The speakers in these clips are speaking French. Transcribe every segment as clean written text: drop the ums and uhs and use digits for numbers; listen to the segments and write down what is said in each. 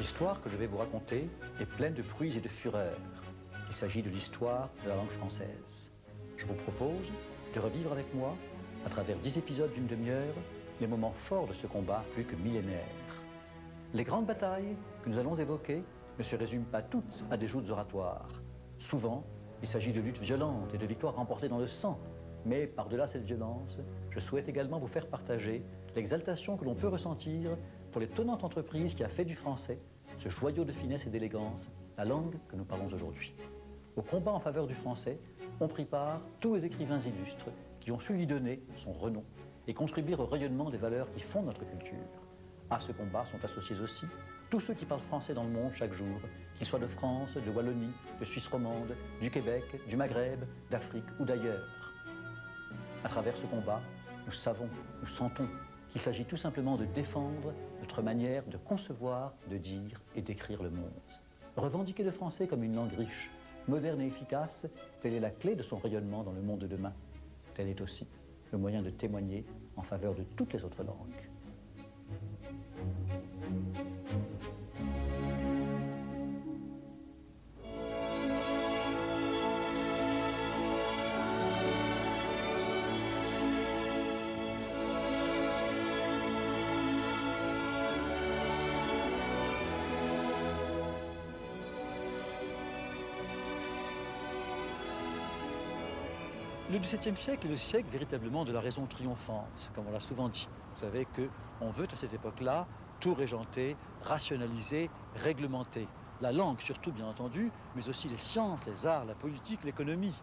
L'histoire que je vais vous raconter est pleine de bruits et de fureurs. Il s'agit de l'histoire de la langue française. Je vous propose de revivre avec moi, à travers 10 épisodes d'une demi-heure, les moments forts de ce combat plus que millénaire. Les grandes batailles que nous allons évoquer ne se résument pas toutes à des joutes oratoires. Souvent, il s'agit de luttes violentes et de victoires remportées dans le sang. Mais par-delà cette violence, je souhaite également vous faire partager l'exaltation que l'on peut ressentir pour l'étonnante entreprise qui a fait du français, ce joyau de finesse et d'élégance, la langue que nous parlons aujourd'hui. Au combat en faveur du français ont pris part tous les écrivains illustres qui ont su lui donner son renom et contribuer au rayonnement des valeurs qui fondent notre culture. À ce combat sont associés aussi tous ceux qui parlent français dans le monde chaque jour, qu'ils soient de France, de Wallonie, de Suisse romande, du Québec, du Maghreb, d'Afrique ou d'ailleurs. À travers ce combat, nous savons, nous sentons qu'il s'agit tout simplement de défendre notre manière de concevoir, de dire et d'écrire le monde. Revendiquer le français comme une langue riche, moderne et efficace, telle est la clé de son rayonnement dans le monde de demain. Tel est aussi le moyen de témoigner en faveur de toutes les autres langues. Le XVIIe siècle est le siècle véritablement de la raison triomphante, comme on l'a souvent dit. Vous savez qu'on veut à cette époque-là tout régenter, rationaliser, réglementer. La langue surtout bien entendu, mais aussi les sciences, les arts, la politique, l'économie.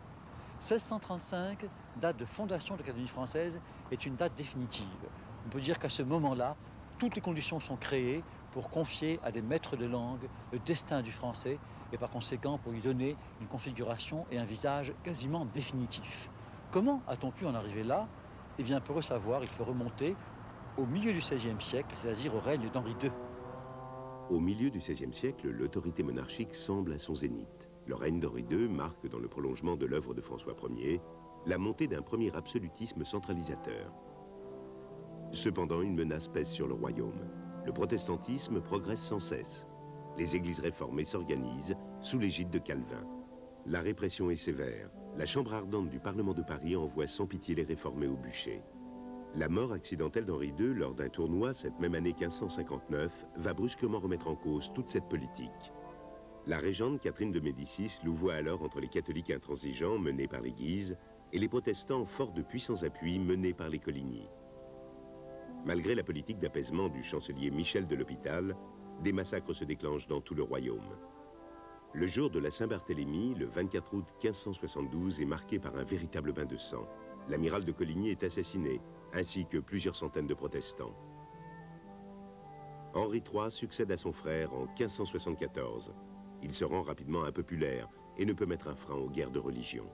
1635, date de fondation de l'Académie française, est une date définitive. On peut dire qu'à ce moment-là, toutes les conditions sont créées pour confier à des maîtres de langue le destin du français et par conséquent pour lui donner une configuration et un visage quasiment définitifs. Comment a-t-on pu en arriver là? Eh bien, pour le savoir, il faut remonter au milieu du XVIe siècle, c'est-à-dire au règne d'Henri II. Au milieu du XVIe siècle, l'autorité monarchique semble à son zénith. Le règne d'Henri II marque, dans le prolongement de l'œuvre de François Ier, la montée d'un premier absolutisme centralisateur. Cependant, une menace pèse sur le royaume. Le protestantisme progresse sans cesse. Les églises réformées s'organisent sous l'égide de Calvin. La répression est sévère. La chambre ardente du Parlement de Paris envoie sans pitié les réformés au bûcher. La mort accidentelle d'Henri II lors d'un tournoi cette même année 1559 va brusquement remettre en cause toute cette politique. La régente Catherine de Médicis louvoie alors entre les catholiques intransigeants menés par les Guises et les protestants forts de puissants appuis menés par les Coligny. Malgré la politique d'apaisement du chancelier Michel de l'Hôpital, des massacres se déclenchent dans tout le royaume. Le jour de la Saint-Barthélemy, le 24 août 1572, est marqué par un véritable bain de sang. L'amiral de Coligny est assassiné, ainsi que plusieurs centaines de protestants. Henri III succède à son frère en 1574. Il se rend rapidement impopulaire et ne peut mettre un frein aux guerres de religion.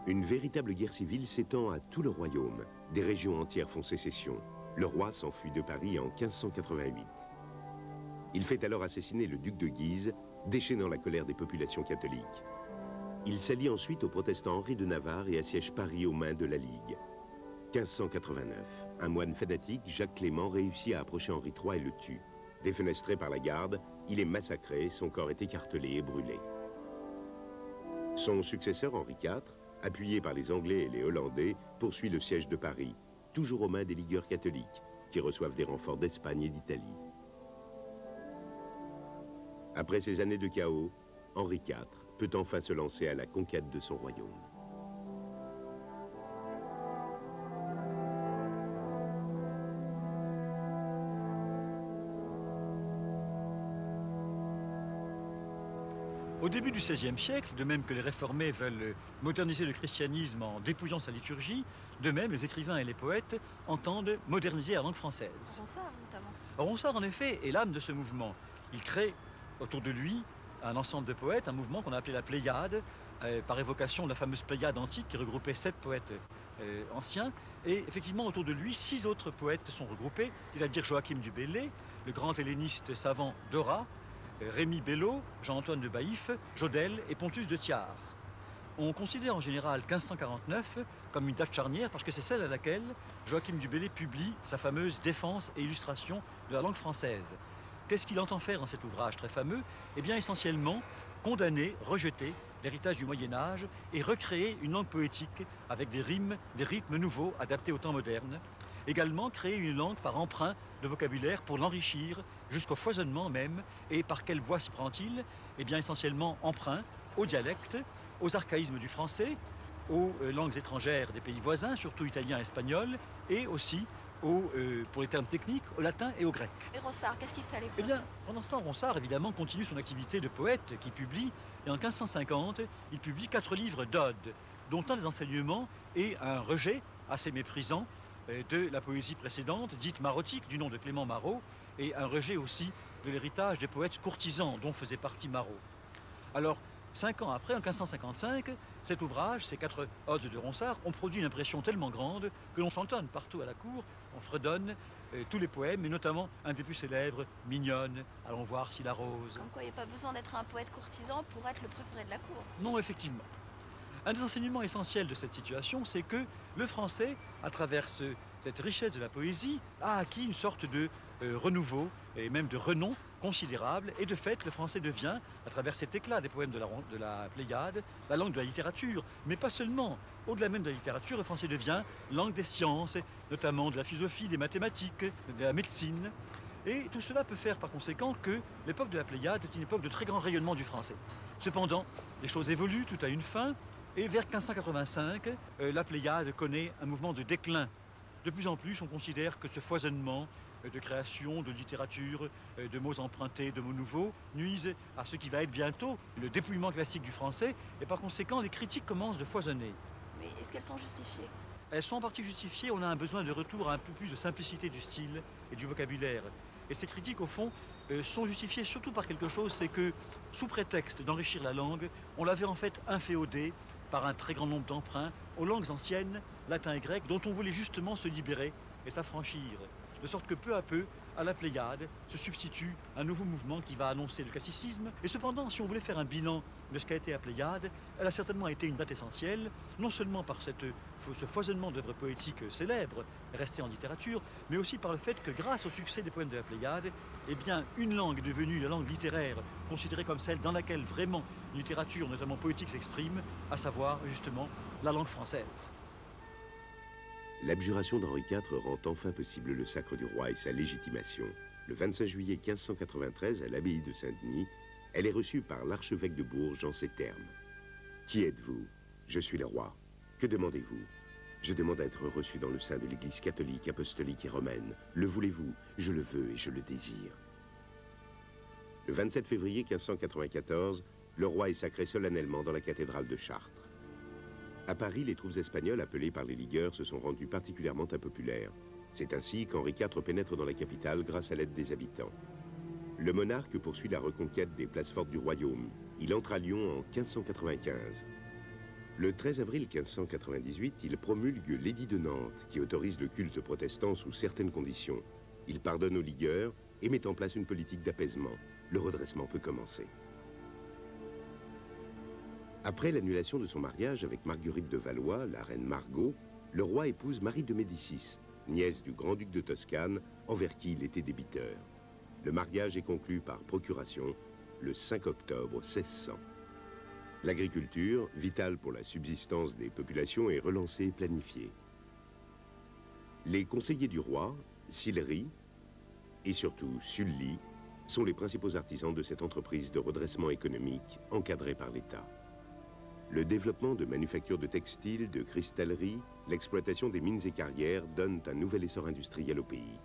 Une véritable guerre civile s'étend à tout le royaume. Des régions entières font sécession. Le roi s'enfuit de Paris en 1588. Il fait alors assassiner le duc de Guise, déchaînant la colère des populations catholiques. Il s'allie ensuite au protestant Henri de Navarre et assiège Paris aux mains de la Ligue. 1589, un moine fanatique, Jacques Clément, réussit à approcher Henri III et le tue. Défenestré par la garde, il est massacré, son corps est écartelé et brûlé. Son successeur Henri IV, appuyé par les Anglais et les Hollandais, poursuit le siège de Paris, toujours aux mains des ligueurs catholiques, qui reçoivent des renforts d'Espagne et d'Italie. Après ces années de chaos, Henri IV peut enfin se lancer à la conquête de son royaume. Au début du XVIe siècle, de même que les réformés veulent moderniser le christianisme en dépouillant sa liturgie, de même les écrivains et les poètes entendent moderniser la langue française. Ronsard notamment. Ronsard, en effet, est l'âme de ce mouvement. Il crée autour de lui un ensemble de poètes, un mouvement qu'on a appelé la Pléiade, par évocation de la fameuse Pléiade antique qui regroupait 7 poètes anciens. Et effectivement, autour de lui, 6 autres poètes sont regroupés, c'est-à-dire Joachim du Bellay, le grand helléniste savant Dorat, Rémy Belleau, Jean-Antoine de Baïf, Jodelle et Pontus de Thiard. On considère en général 1549 comme une date charnière parce que c'est celle à laquelle Joachim du Bellay publie sa fameuse Défense et illustration de la langue française. Qu'est-ce qu'il entend faire dans cet ouvrage très fameux? Eh bien, essentiellement, condamner, rejeter l'héritage du Moyen-Âge et recréer une langue poétique avec des rimes, des rythmes nouveaux adaptés au temps moderne. Également, créer une langue par emprunt de vocabulaire pour l'enrichir jusqu'au foisonnement même. Et par quelle voie s'y prend-il? Eh bien, essentiellement emprunt aux dialectes, aux archaïsmes du français, aux langues étrangères des pays voisins, surtout italien et espagnol, et aussi pour les termes techniques, au latin et au grec. Et Ronsard, qu'est-ce qu'il fait à l'époque? Eh bien, pendant ce temps, Ronsard, évidemment, continue son activité de poète qui publie, et en 1550, il publie 4 livres d'odes, dont un des enseignements est un rejet assez méprisant de la poésie précédente, dite marotique, du nom de Clément Marot, et un rejet aussi de l'héritage des poètes courtisans dont faisait partie Marot. Alors, 5 ans après, en 1555, cet ouvrage, ces 4 odes de Ronsard, ont produit une impression tellement grande que l'on chantonne partout à la cour, on fredonne tous les poèmes, et notamment un des plus célèbres, Mignonne, allons voir si la rose. Comme quoi, il n'y a pas besoin d'être un poète courtisan pour être le préféré de la cour. Non, effectivement. Un des enseignements essentiels de cette situation, c'est que le français, à travers cette richesse de la poésie, a acquis une sorte de renouveau et même de renom considérable. Et de fait, le français devient, à travers cet éclat des poèmes de la Pléiade, la langue de la littérature. Mais pas seulement. Au-delà même de la littérature, le français devient langue des sciences, notamment de la philosophie, des mathématiques, de la médecine. Et tout cela peut faire par conséquent que l'époque de la Pléiade est une époque de très grand rayonnement du français. Cependant, les choses évoluent, tout a une fin. Et vers 1585, la Pléiade connaît un mouvement de déclin. De plus en plus, on considère que ce foisonnement de création, de littérature, de mots empruntés, de mots nouveaux, nuisent à ce qui va être bientôt le dépouillement classique du français. Et par conséquent, les critiques commencent de foisonner. Mais est-ce qu'elles sont justifiées? Elles sont en partie justifiées. On a un besoin de retour à un peu plus de simplicité du style et du vocabulaire. Et ces critiques, au fond, sont justifiées surtout par quelque chose, c'est que, sous prétexte d'enrichir la langue, on l'avait en fait inféodée par un très grand nombre d'emprunts aux langues anciennes, latin et grec, dont on voulait justement se libérer et s'affranchir. De sorte que peu à peu, à la Pléiade, se substitue un nouveau mouvement qui va annoncer le classicisme. Et cependant, si on voulait faire un bilan de ce qu'a été la Pléiade, elle a certainement été une date essentielle, non seulement par ce foisonnement d'œuvres poétiques célèbres, restées en littérature, mais aussi par le fait que grâce au succès des poèmes de la Pléiade, eh bien, une langue est devenue la langue littéraire, considérée comme celle dans laquelle vraiment une littérature, notamment poétique, s'exprime, à savoir justement la langue française. L'abjuration d'Henri IV rend enfin possible le sacre du roi et sa légitimation. Le 25 juillet 1593, à l'abbaye de Saint-Denis, elle est reçue par l'archevêque de Bourges en ces termes. « Qui êtes-vous? Je suis le roi. Que demandez-vous? Je demande à être reçu dans le sein de l'Église catholique, apostolique et romaine. Le voulez-vous? Je le veux et je le désire. » Le 27 février 1594, le roi est sacré solennellement dans la cathédrale de Chartres. À Paris, les troupes espagnoles appelées par les ligueurs se sont rendues particulièrement impopulaires. C'est ainsi qu'Henri IV pénètre dans la capitale grâce à l'aide des habitants. Le monarque poursuit la reconquête des places fortes du royaume. Il entre à Lyon en 1595. Le 13 avril 1598, il promulgue l'édit de Nantes qui autorise le culte protestant sous certaines conditions. Il pardonne aux ligueurs et met en place une politique d'apaisement. Le redressement peut commencer. Après l'annulation de son mariage avec Marguerite de Valois, la reine Margot, le roi épouse Marie de Médicis, nièce du grand-duc de Toscane, envers qui il était débiteur. Le mariage est conclu par procuration le 5 octobre 1600. L'agriculture, vitale pour la subsistance des populations, est relancée et planifiée. Les conseillers du roi, Sillery et surtout Sully, sont les principaux artisans de cette entreprise de redressement économique encadrée par l'État. Le développement de manufactures de textiles, de cristallerie, l'exploitation des mines et carrières donnent un nouvel essor industriel au pays.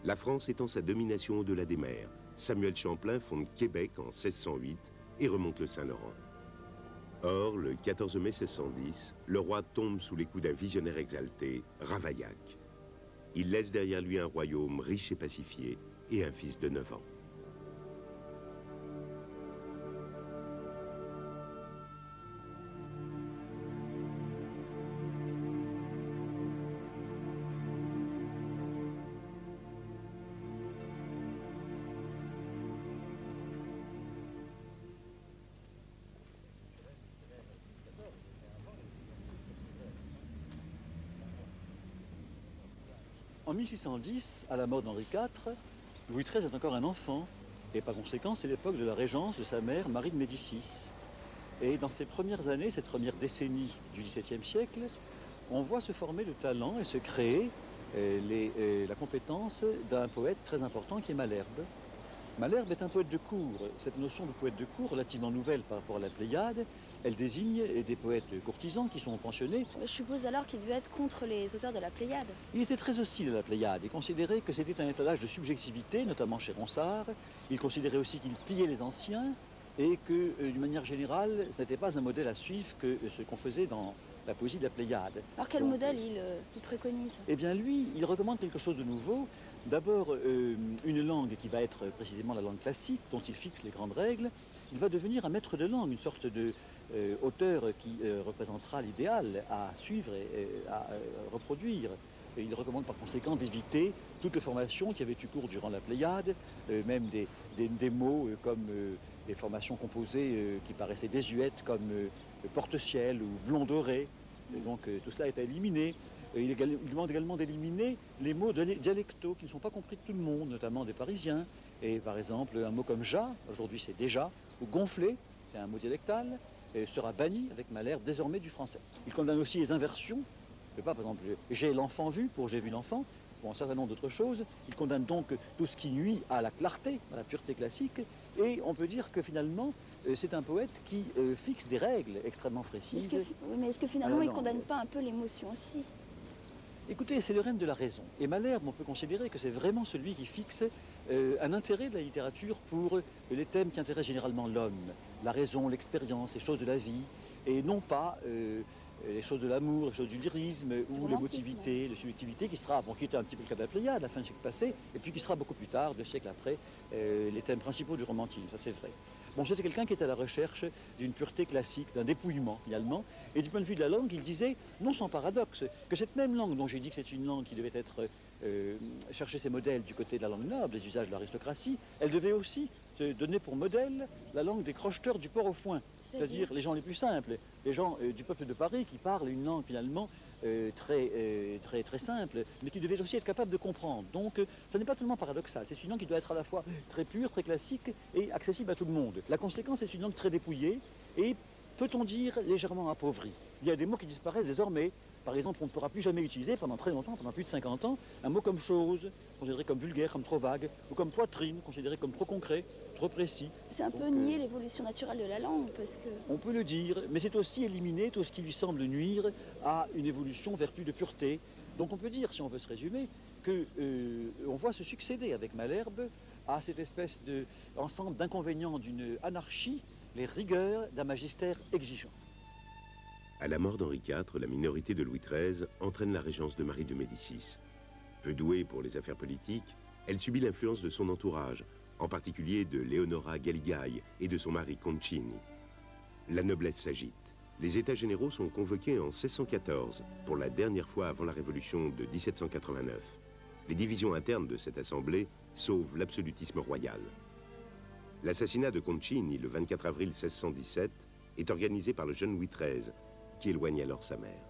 La France étend sa domination au-delà des mers. Samuel Champlain fonde Québec en 1608 et remonte le Saint-Laurent. Or, le 14 mai 1610, le roi tombe sous les coups d'un visionnaire exalté, Ravaillac. Il laisse derrière lui un royaume riche et pacifié et un fils de 9 ans. En 1610, à la mort d'Henri IV, Louis XIII est encore un enfant, et par conséquent, c'est l'époque de la régence de sa mère, Marie de Médicis. Et dans ces premières années, cette première décennie du XVIIe siècle, on voit se former le talent et se créer la compétence d'un poète très important qui est Malherbe. Malherbe est un poète de cour. Cette notion de poète de cour, relativement nouvelle par rapport à la Pléiade, elle désigne des poètes courtisans qui sont pensionnés. Je suppose alors qu'il devait être contre les auteurs de la Pléiade. Il était très hostile à la Pléiade. Il considérait que c'était un étalage de subjectivité, notamment chez Ronsard. Il considérait aussi qu'il pliait les anciens et que, d'une manière générale, ce n'était pas un modèle à suivre que ce qu'on faisait dans la poésie de la Pléiade. Alors quel modèle il préconise? Eh bien lui, il recommande quelque chose de nouveau. D'abord, une langue qui va être précisément la langue classique, dont il fixe les grandes règles. Il va devenir un maître de langue, une sorte de auteur qui représentera l'idéal à suivre et à reproduire. Et il recommande par conséquent d'éviter toutes les formations qui avaient eu cours durant la Pléiade, même des mots comme des formations composées qui paraissaient désuètes comme porte-ciel ou blond doré. Et donc tout cela est éliminé. Il demande également d'éliminer les mots dialectaux qui ne sont pas compris de tout le monde, notamment des Parisiens. Et par exemple, un mot comme ja, aujourd'hui c'est déjà, ou gonflé, c'est un mot dialectal, sera banni avec Malherbe désormais du français. Il condamne aussi les inversions. Par exemple, j'ai l'enfant vu pour j'ai vu l'enfant, pour un certain nombre d'autres choses. Il condamne donc tout ce qui nuit à la clarté, à la pureté classique. Et on peut dire que finalement, c'est un poète qui fixe des règles extrêmement précises. Mais est-ce que finalement il ne condamne pas un peu l'émotion aussi? Écoutez, c'est le règne de la raison. Et Malherbe, on peut considérer que c'est vraiment celui qui fixe un intérêt de la littérature pour les thèmes qui intéressent généralement l'homme. La raison, l'expérience, les choses de la vie, et non pas les choses de l'amour, les choses du lyrisme ou l'émotivité, la subjectivité qui sera, bon, qui était un petit peu le cas de la Pléiade à la fin du siècle passé, et puis qui sera beaucoup plus tard, 2 siècles après, les thèmes principaux du romantisme, ça c'est vrai. Bon, c'était quelqu'un qui était à la recherche d'une pureté classique, d'un dépouillement finalement, et du point de vue de la langue, il disait, non sans paradoxe, que cette même langue dont j'ai dit que c'est une langue qui devait être chercher ses modèles du côté de la langue noble, des usages de l'aristocratie, elle devait aussi se donner pour modèle la langue des crocheteurs du port au foin, c'est-à-dire les gens les plus simples, les gens du peuple de Paris qui parlent une langue finalement très simple, mais qui devaient aussi être capables de comprendre. Donc ça n'est pas tellement paradoxal, c'est une langue qui doit être à la fois très pure, très classique et accessible à tout le monde. La conséquence, c'est une langue très dépouillée et, peut-on dire, légèrement appauvrie. Il y a des mots qui disparaissent désormais. Par exemple, on ne pourra plus jamais utiliser pendant très longtemps, pendant plus de 50 ans, un mot comme chose, considéré comme vulgaire, comme trop vague, ou comme poitrine, considéré comme trop concret, trop précis. C'est un peu nier l'évolution naturelle de la langue, parce que... On peut le dire, mais c'est aussi éliminer tout ce qui lui semble nuire à une évolution vers plus de pureté. Donc on peut dire, si on veut se résumer, qu'on voit se succéder avec Malherbe à cette espèce d'ensemble d'inconvénients d'une anarchie, les rigueurs d'un magistère exigeant. À la mort d'Henri IV, la minorité de Louis XIII entraîne la régence de Marie de Médicis. Peu douée pour les affaires politiques, elle subit l'influence de son entourage, en particulier de Leonora Galigai et de son mari Concini. La noblesse s'agite. Les États généraux sont convoqués en 1614, pour la dernière fois avant la Révolution de 1789. Les divisions internes de cette assemblée sauvent l'absolutisme royal. L'assassinat de Concini, le 24 avril 1617, est organisé par le jeune Louis XIII, qui éloigne alors sa mère.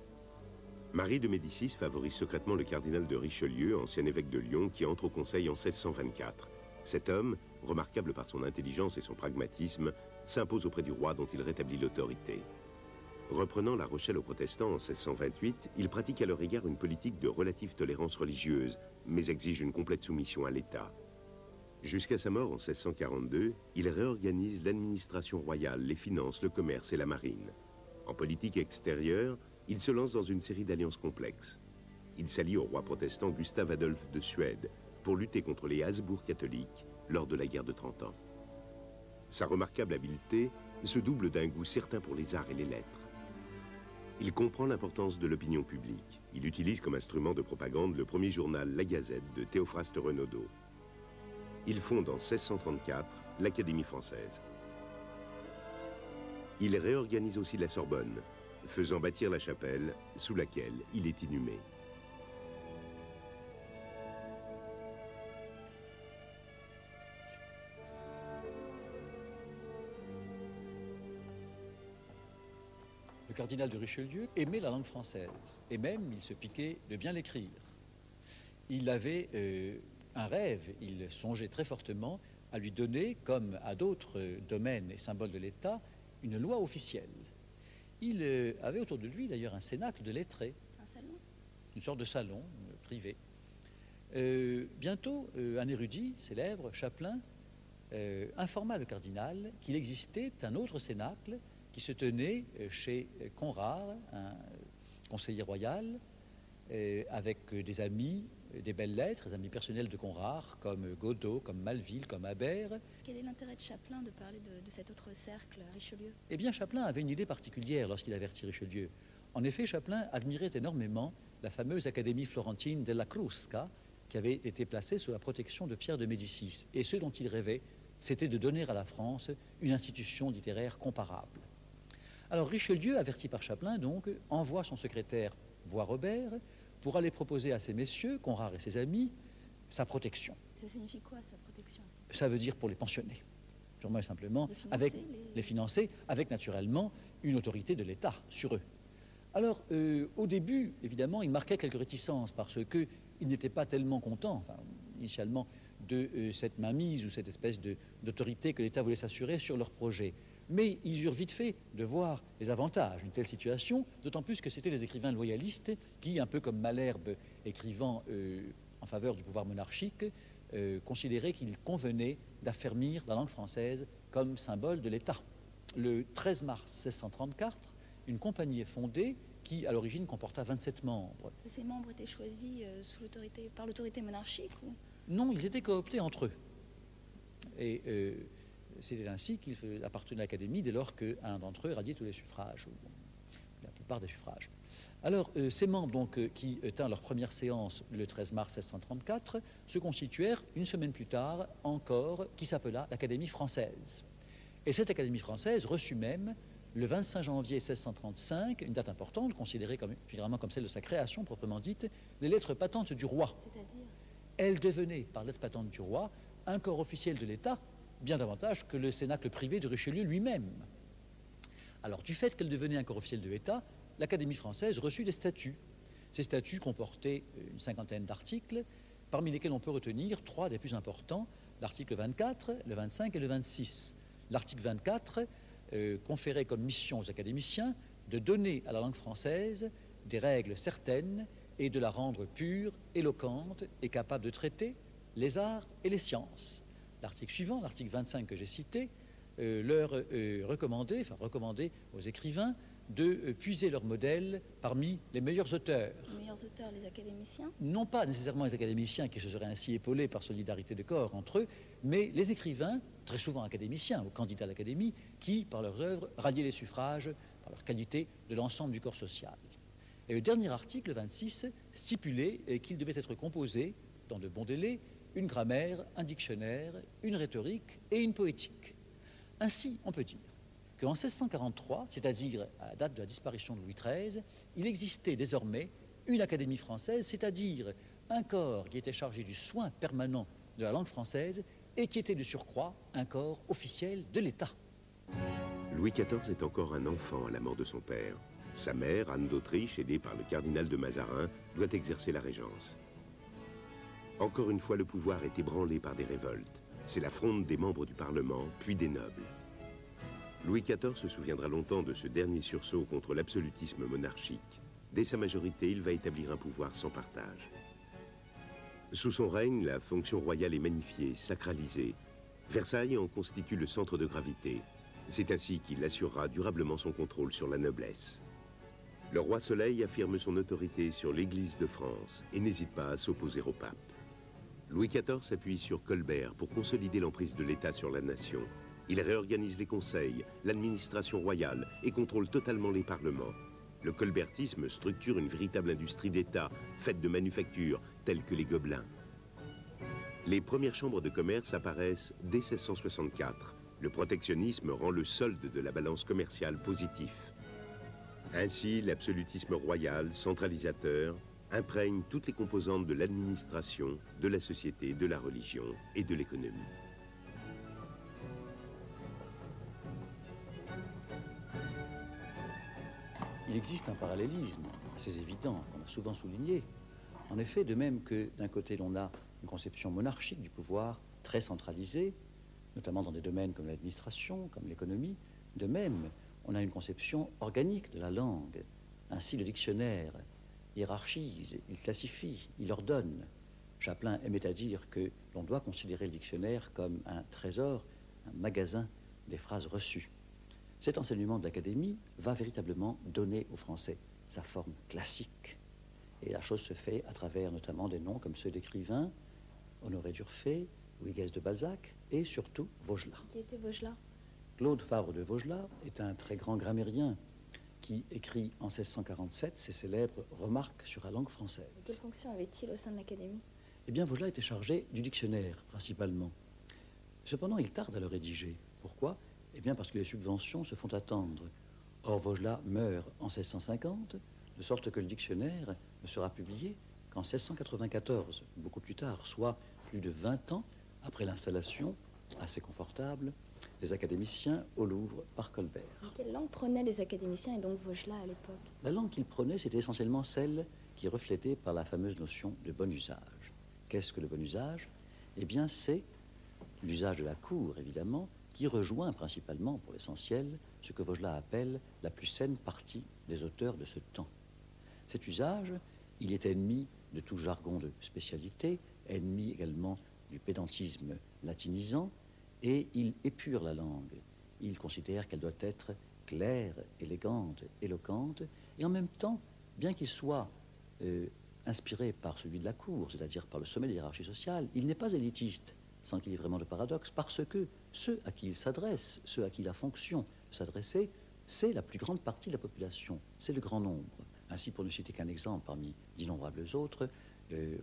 Marie de Médicis favorise secrètement le cardinal de Richelieu, ancien évêque de Lyon, qui entre au conseil en 1624. Cet homme, remarquable par son intelligence et son pragmatisme, s'impose auprès du roi dont il rétablit l'autorité. Reprenant La Rochelle aux protestants en 1628, il pratique à leur égard une politique de relative tolérance religieuse, mais exige une complète soumission à l'État. Jusqu'à sa mort en 1642, il réorganise l'administration royale, les finances, le commerce et la marine. En politique extérieure, il se lance dans une série d'alliances complexes. Il s'allie au roi protestant Gustave Adolphe de Suède pour lutter contre les Habsbourg catholiques lors de la guerre de 30 ans. Sa remarquable habileté se double d'un goût certain pour les arts et les lettres. Il comprend l'importance de l'opinion publique. Il utilise comme instrument de propagande le premier journal La Gazette de Théophraste Renaudot. Il fonde en 1634 l'Académie française. Il réorganise aussi la Sorbonne, faisant bâtir la chapelle sous laquelle il est inhumé. Le cardinal de Richelieu aimait la langue française, et même il se piquait de bien l'écrire. Il avait un rêve. Il songeait très fortement à lui donner, comme à d'autres domaines et symboles de l'État, une loi officielle. Il avait autour de lui d'ailleurs un cénacle de lettrés. Un salon? Une sorte de salon privé. Bientôt, un érudit célèbre, Chapelain, informa le cardinal qu'il existait un autre cénacle qui se tenait chez Conrart, un conseiller royal, avec des amis, des belles lettres, des amis personnels de Conrart, comme Godot, comme Maleville, comme Habert. Quel est l'intérêt de Chapelain de parler de cet autre cercle, Richelieu? Eh bien, Chapelain avait une idée particulière lorsqu'il avertit Richelieu. En effet, Chapelain admirait énormément la fameuse Académie florentine della Crusca, qui avait été placée sous la protection de Pierre de Médicis. Et ce dont il rêvait, c'était de donner à la France une institution littéraire comparable. Alors Richelieu, averti par Chapelain, donc, envoie son secrétaire Boisrobert pour aller proposer à ces messieurs, Conrart et ses amis, sa protection. Ça signifie quoi, sa protection? Ça veut dire pour les pensionner, purement et simplement, Les financer, avec les financer, avec naturellement une autorité de l'État sur eux. Alors, au début, évidemment, il marquait quelques réticences parce qu'il n'était pas tellement content, enfin, initialement, de cette mainmise ou cette espèce d'autorité que l'État voulait s'assurer sur leur projet. Mais ils eurent vite fait de voir les avantages d'une telle situation, d'autant plus que c'étaient les écrivains loyalistes qui, un peu comme Malherbe écrivant en faveur du pouvoir monarchique, considéraient qu'il convenait d'affermir la langue française comme symbole de l'État. Le 13 mars 1634, une compagnie est fondée qui, à l'origine, comporta 27 membres. Ces membres étaient choisis par l'autorité monarchique ou... Non, ils étaient cooptés entre eux. Et c'était ainsi qu'ils appartenaient à l'Académie dès lors qu'un d'entre eux radiait tous les suffrages, ou la plupart des suffrages. Alors, ces membres donc, qui tinrent leur première séance le 13 mars 1634 se constituèrent une semaine plus tard encore, qui s'appela l'Académie française. Et cette Académie française reçut même, le 25 janvier 1635, une date importante, considérée généralement comme celle de sa création proprement dite, les lettres patentes du roi. C'est-à-dire? Elle devenait, par lettres patentes du roi, un corps officiel de l'État, bien davantage que le cénacle privé de Richelieu lui-même. Alors, du fait qu'elle devenait un corps officiel de l'État, l'Académie française reçut des statuts. Ces statuts comportaient une cinquantaine d'articles, parmi lesquels on peut retenir trois des plus importants, l'article 24, le 25 et le 26. L'article 24 conférait comme mission aux académiciens de donner à la langue française des règles certaines et de la rendre pure, éloquente et capable de traiter les arts et les sciences. L'article suivant, l'article 25 que j'ai cité, leur recommandait aux écrivains de puiser leur modèle parmi les meilleurs auteurs. Les meilleurs auteurs, les académiciens? Non pas nécessairement les académiciens qui se seraient ainsi épaulés par solidarité de corps entre eux, mais les écrivains, très souvent académiciens ou candidats à l'Académie, qui, par leurs œuvres, radiaient les suffrages, par leur qualité, de l'ensemble du corps social. Et le dernier article, 26, stipulait qu'il devait être composé, dans de bons délais, une grammaire, un dictionnaire, une rhétorique et une poétique. Ainsi, on peut dire qu'en 1643, c'est-à-dire à la date de la disparition de Louis XIII, il existait désormais une Académie française, c'est-à-dire un corps qui était chargé du soin permanent de la langue française et qui était de surcroît un corps officiel de l'État. Louis XIV est encore un enfant à la mort de son père. Sa mère, Anne d'Autriche, aidée par le cardinal de Mazarin, doit exercer la régence. Encore une fois, le pouvoir est ébranlé par des révoltes. C'est la fronde des membres du Parlement, puis des nobles. Louis XIV se souviendra longtemps de ce dernier sursaut contre l'absolutisme monarchique. Dès sa majorité, il va établir un pouvoir sans partage. Sous son règne, la fonction royale est magnifiée, sacralisée. Versailles en constitue le centre de gravité. C'est ainsi qu'il assurera durablement son contrôle sur la noblesse. Le roi Soleil affirme son autorité sur l'Église de France et n'hésite pas à s'opposer au pape. Louis XIV s'appuie sur Colbert pour consolider l'emprise de l'État sur la nation. Il réorganise les conseils, l'administration royale et contrôle totalement les parlements. Le colbertisme structure une véritable industrie d'État, faite de manufactures telles que les Gobelins. Les premières chambres de commerce apparaissent dès 1664. Le protectionnisme rend le solde de la balance commerciale positif. Ainsi, l'absolutisme royal, centralisateur, imprègne toutes les composantes de l'administration, de la société, de la religion et de l'économie. Il existe un parallélisme assez évident qu'on a souvent souligné. En effet, de même que d'un côté l'on a une conception monarchique du pouvoir très centralisée, notamment dans des domaines comme l'administration, comme l'économie. De même, on a une conception organique de la langue. Ainsi, le dictionnaire hiérarchise, il classifie, il ordonne. Chaplin aimait à dire que l'on doit considérer le dictionnaire comme un trésor, un magasin des phrases reçues. Cet enseignement de l'Académie va véritablement donner au français sa forme classique. Et la chose se fait à travers notamment des noms comme ceux d'écrivains, Honoré d'Urfé, Louis-Guès de Balzac et surtout Vaugelas. Qui était Vaugelas? Claude Fabre de Vaugelas est un très grand grammairien qui écrit en 1647 ses célèbres Remarques sur la langue française. Quelle fonction avait-il au sein de l'Académie? Eh bien, Vaugelas était chargé du dictionnaire, principalement. Cependant, il tarde à le rédiger. Pourquoi? Eh bien, parce que les subventions se font attendre. Or, Vaugelas meurt en 1650, de sorte que le dictionnaire ne sera publié qu'en 1694, beaucoup plus tard, soit plus de 20 ans après l'installation, assez confortable, des académiciens au Louvre par Colbert. Mais quelle langue prenaient les académiciens et donc Vaugelas à l'époque? La langue qu'ils prenaient, c'était essentiellement celle qui est reflétée par la fameuse notion de bon usage. Qu'est-ce que le bon usage? Eh bien, c'est l'usage de la cour, évidemment, qui rejoint principalement, pour l'essentiel, ce que Vaugelas appelle la plus saine partie des auteurs de ce temps. Cet usage, il est ennemi de tout jargon de spécialité, ennemi également du pédantisme latinisant, et il épure la langue. Il considère qu'elle doit être claire, élégante, éloquente, et en même temps, bien qu'il soit inspiré par celui de la cour, c'est-à-dire par le sommet de la hiérarchie sociale, il n'est pas élitiste, sans qu'il y ait vraiment de paradoxe, parce que ceux à qui il s'adresse, ceux à qui il a fonction de s'adresser, c'est la plus grande partie de la population, c'est le grand nombre. Ainsi, pour ne citer qu'un exemple parmi d'innombrables autres,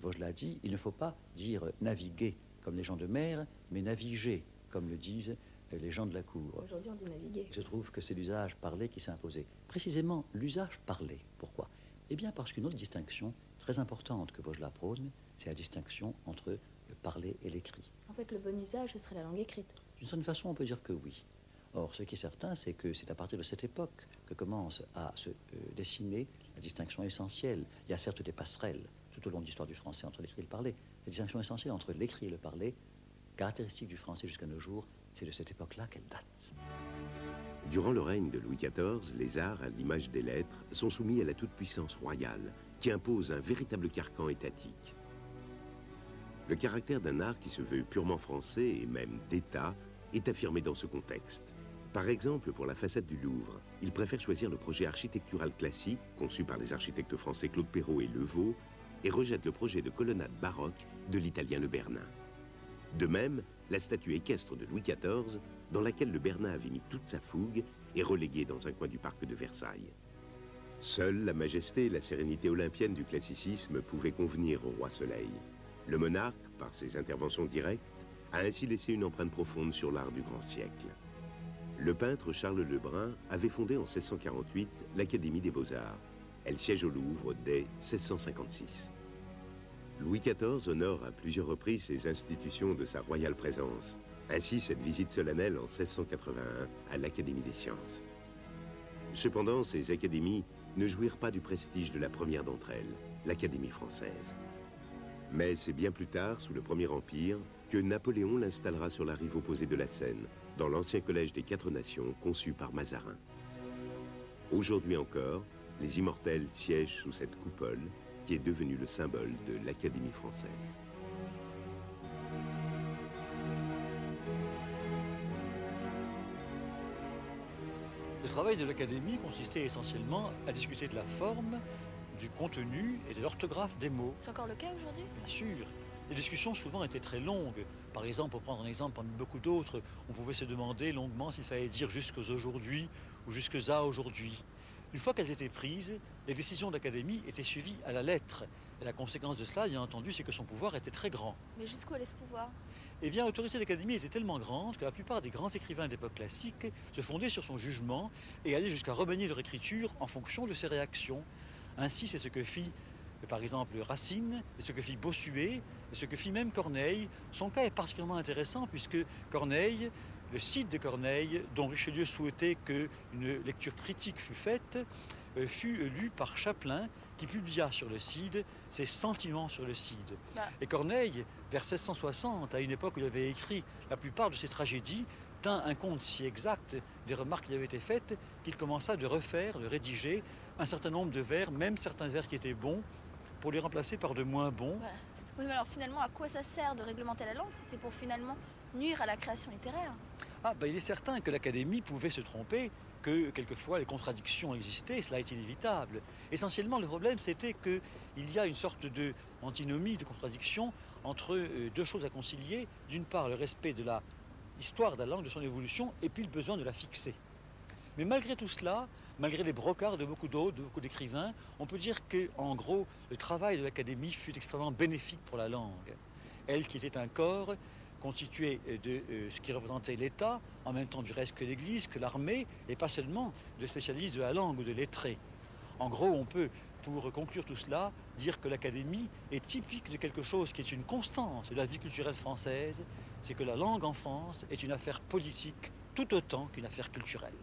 Vaugelas dit, il ne faut pas dire naviguer comme les gens de mer, mais naviger, comme le disent les gens de la cour. Aujourd'hui, on dit naviguer. Je trouve que c'est l'usage parlé qui s'est imposé. Précisément, l'usage parlé. Pourquoi? Eh bien, parce qu'une autre distinction très importante que Vaugelas prône, c'est la distinction entre le parler et l'écrit. En fait, le bon usage, ce serait la langue écrite. D'une certaine façon, on peut dire que oui. Or, ce qui est certain, c'est que c'est à partir de cette époque que commence à se dessiner la distinction essentielle. Il y a certes des passerelles tout au long de l'histoire du français entre l'écrit et le parler. La distinction essentielle entre l'écrit et le parler, caractéristique du français jusqu'à nos jours, c'est de cette époque-là qu'elle date. Durant le règne de Louis XIV, les arts, à l'image des lettres, sont soumis à la toute-puissance royale, qui impose un véritable carcan étatique. Le caractère d'un art qui se veut purement français et même d'État est affirmé dans ce contexte. Par exemple, pour la façade du Louvre, il préfère choisir le projet architectural classique, conçu par les architectes français Claude Perrault et Levaux, et rejette le projet de colonnade baroque de l'italien Le Bernin. De même, la statue équestre de Louis XIV, dans laquelle Le Bernin avait mis toute sa fougue, est reléguée dans un coin du parc de Versailles. Seule la majesté et la sérénité olympienne du classicisme pouvaient convenir au roi Soleil. Le monarque, par ses interventions directes, a ainsi laissé une empreinte profonde sur l'art du grand siècle. Le peintre Charles Lebrun avait fondé en 1648 l'Académie des Beaux-Arts. Elle siège au Louvre dès 1656. Louis XIV honore à plusieurs reprises ces institutions de sa royale présence. Ainsi, cette visite solennelle en 1681 à l'Académie des sciences. Cependant, ces académies ne jouirent pas du prestige de la première d'entre elles, l'Académie française. Mais c'est bien plus tard, sous le Premier Empire, que Napoléon l'installera sur la rive opposée de la Seine, dans l'ancien collège des Quatre Nations conçu par Mazarin. Aujourd'hui encore, les immortels siègent sous cette coupole qui est devenue le symbole de l'Académie française. Le travail de l'Académie consistait essentiellement à discuter de la forme, du contenu et de l'orthographe des mots. C'est encore le cas aujourd'hui? Bien sûr. Les discussions souvent étaient très longues. Par exemple, pour prendre un exemple parmi beaucoup d'autres, on pouvait se demander longuement s'il fallait dire jusqu'aux aujourd'hui ou jusqu'à aujourd'hui. Une fois qu'elles étaient prises, les décisions de l'Académie étaient suivies à la lettre. Et la conséquence de cela, bien entendu, c'est que son pouvoir était très grand. Mais jusqu'où allait ce pouvoir? Eh bien, l'autorité de l'Académie était tellement grande que la plupart des grands écrivains de l'époque classique se fondaient sur son jugement et allaient jusqu'à remanier leur écriture en fonction de ses réactions. Ainsi, c'est ce que fit, par exemple, Racine, et ce que fit Bossuet, et ce que fit même Corneille. Son cas est particulièrement intéressant puisque Corneille, le Cid de Corneille, dont Richelieu souhaitait qu'une lecture critique fût faite, fut lu par Chaplin, qui publia sur le Cid ses sentiments sur le Cid. Bah. Et Corneille, vers 1660, à une époque où il avait écrit la plupart de ses tragédies, tint un compte si exact des remarques qui avaient été faites qu'il commença de refaire, de rédiger un certain nombre de vers, même certains vers qui étaient bons, pour les remplacer par de moins bons. Voilà. Oui, mais alors finalement, à quoi ça sert de réglementer la langue si c'est pour finalement nuire à la création littéraire? Ah, ben, il est certain que l'Académie pouvait se tromper, que quelquefois les contradictions existaient, cela est inévitable. Essentiellement, le problème, c'était qu'il y a une sorte d'antinomie, de contradiction entre deux choses à concilier. D'une part, le respect de l'histoire de la langue, de son évolution, et puis le besoin de la fixer. Mais malgré tout cela, malgré les brocards de beaucoup d'autres, de beaucoup d'écrivains, on peut dire qu'en gros, le travail de l'Académie fut extrêmement bénéfique pour la langue. Elle qui était un corps constitué de ce qui représentait l'État, en même temps du reste que l'Église, que l'armée, et pas seulement de spécialistes de la langue ou de lettrés. En gros, on peut, pour conclure tout cela, dire que l'Académie est typique de quelque chose qui est une constance de la vie culturelle française, c'est que la langue en France est une affaire politique tout autant qu'une affaire culturelle.